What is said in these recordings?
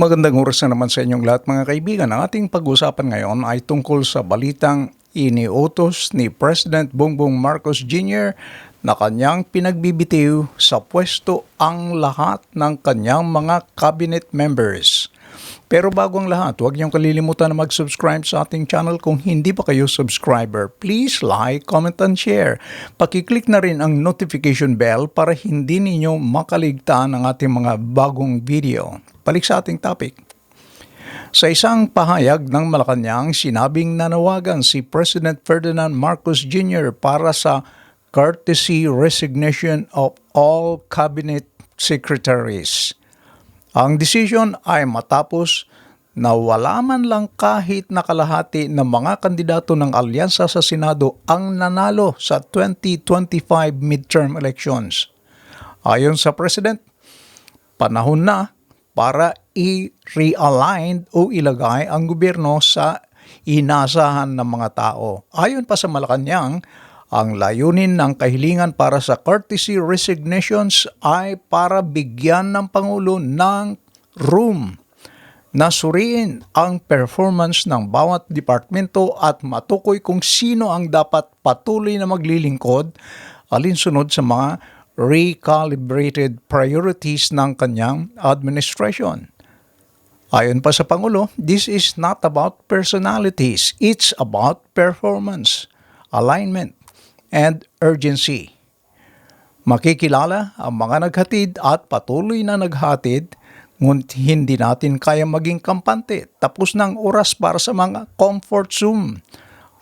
Magandang oras na naman sa inyong lahat mga kaibigan. Ang ating pag-usapan ngayon ay tungkol sa balitang iniutos ni President Bongbong Marcos Jr. na kanyang pinagbibitiw sa pwesto ang lahat ng kanyang mga cabinet members. Pero bago ang lahat, huwag niyong kalilimutan na mag-subscribe sa ating channel kung hindi pa kayo subscriber. Please like, comment, and share. Pakiclick na rin ang notification bell para hindi ninyo makaligtaan ang ating mga bagong video. Balik sa ating topic. Sa isang pahayag ng Malacanang, sinabing nanawagan si President Ferdinand Marcos Jr. para sa courtesy resignation of all cabinet secretaries. Ang desisyon ay matapos na wala man lang kahit na kalahati ng mga kandidato ng alyansa sa Senado ang nanalo sa 2025 midterm elections. Ayon sa President, panahon na para i-realign o ilagay ang gobyerno sa inasahan ng mga tao. Ayon pa sa Malacanang, ang layunin ng kahilingan para sa courtesy resignations ay para bigyan ng Pangulo ng room na suriin ang performance ng bawat departamento at matukoy kung sino ang dapat patuloy na maglilingkod alinsunod sa mga recalibrated priorities ng kanyang administration. Ayon pa sa Pangulo, this is not about personalities, it's about performance, alignment, and urgency. Makikilala ang mga naghatid at patuloy na naghatid, ngunit hindi natin kaya maging kampante. Tapos ng oras para sa mga comfort zone.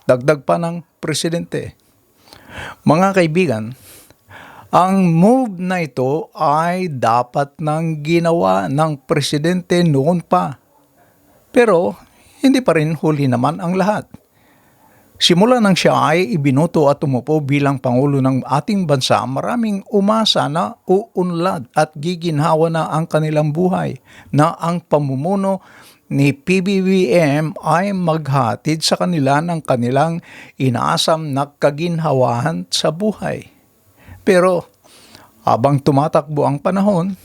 Dagdag pa ng presidente. Mga kaibigan, ang move na ito ay dapat nang ginawa ng presidente noon pa. Pero hindi pa rin huli naman ang lahat. Simula nang siya ay ibinuto at umupo bilang Pangulo ng ating bansa, maraming umasa na uunlad at giginhawa na ang kanilang buhay na ang pamumuno ni PBBM ay maghatid sa kanila ng kanilang inaasam na kaginhawahan sa buhay. Pero habang tumatakbo ang panahon,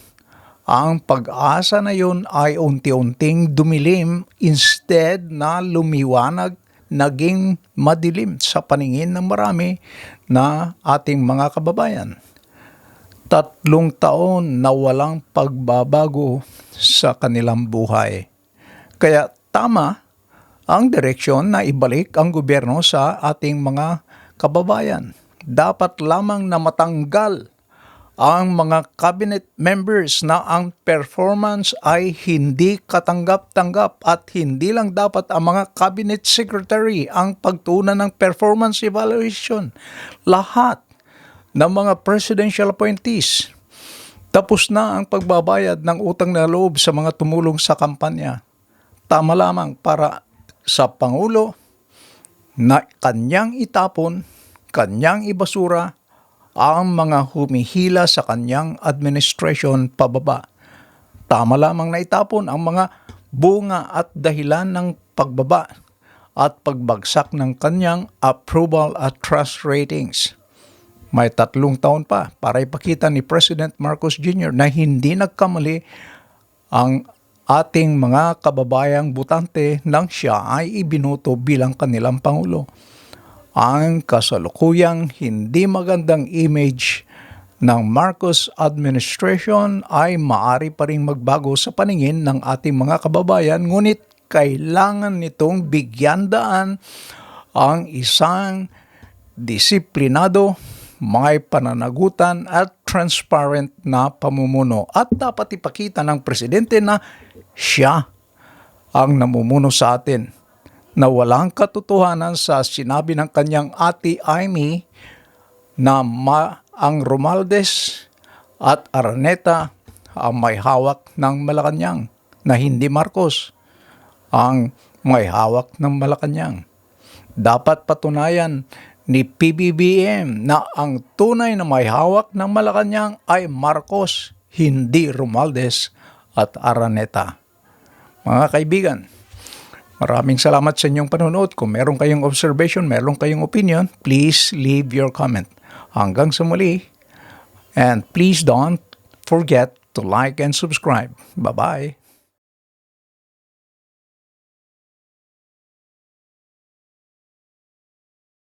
ang pag-asa na yun ay unti-unting dumilim instead na lumiwanag, naging madilim sa paningin ng marami na ating mga kababayan. 3 taon na walang pagbabago sa kanilang buhay. Kaya tama ang direksyon na ibalik ang gobyerno sa ating mga kababayan. Dapat lamang na matanggal ang mga cabinet members na ang performance ay hindi katanggap-tanggap at hindi lang dapat ang mga cabinet secretary ang pagtuunan ng performance evaluation. Lahat ng mga presidential appointees. Tapos na ang pagbabayad ng utang na loob sa mga tumulong sa kampanya. Tama lamang para sa Pangulo na kanyang itapon, kanyang ibasura ang mga humihila sa kanyang administration pababa. Tama lamang na itapon ang mga bunga at dahilan ng pagbaba at pagbagsak ng kanyang approval at trust ratings. May 3 taon pa para ipakita ni President Marcos Jr. na hindi nagkamali ang ating mga kababayang botante nang siya ay ibinuto bilang kanilang Pangulo. Ang kasalukuyang hindi magandang image ng Marcos administration ay maaari pa ring magbago sa paningin ng ating mga kababayan, ngunit kailangan nitong bigyan daan ang isang disiplinado, may pananagutan at transparent na pamumuno. At dapat ipakita ng presidente na siya ang namumuno sa atin, na walang katotohanan sa sinabi ng kanyang ate Amy na ang Romualdez at Araneta ang may hawak ng Malacanang, na hindi Marcos ang may hawak ng Malacanang. Dapat patunayan ni PBBM na ang tunay na may hawak ng Malacanang ay Marcos, hindi Romualdez at Araneta. Mga kaibigan, maraming salamat sa inyong panonood. Kung meron kayong observation, meron kayong opinion, please leave your comment. Hanggang sa muli. And please don't forget to like and subscribe. Bye-bye.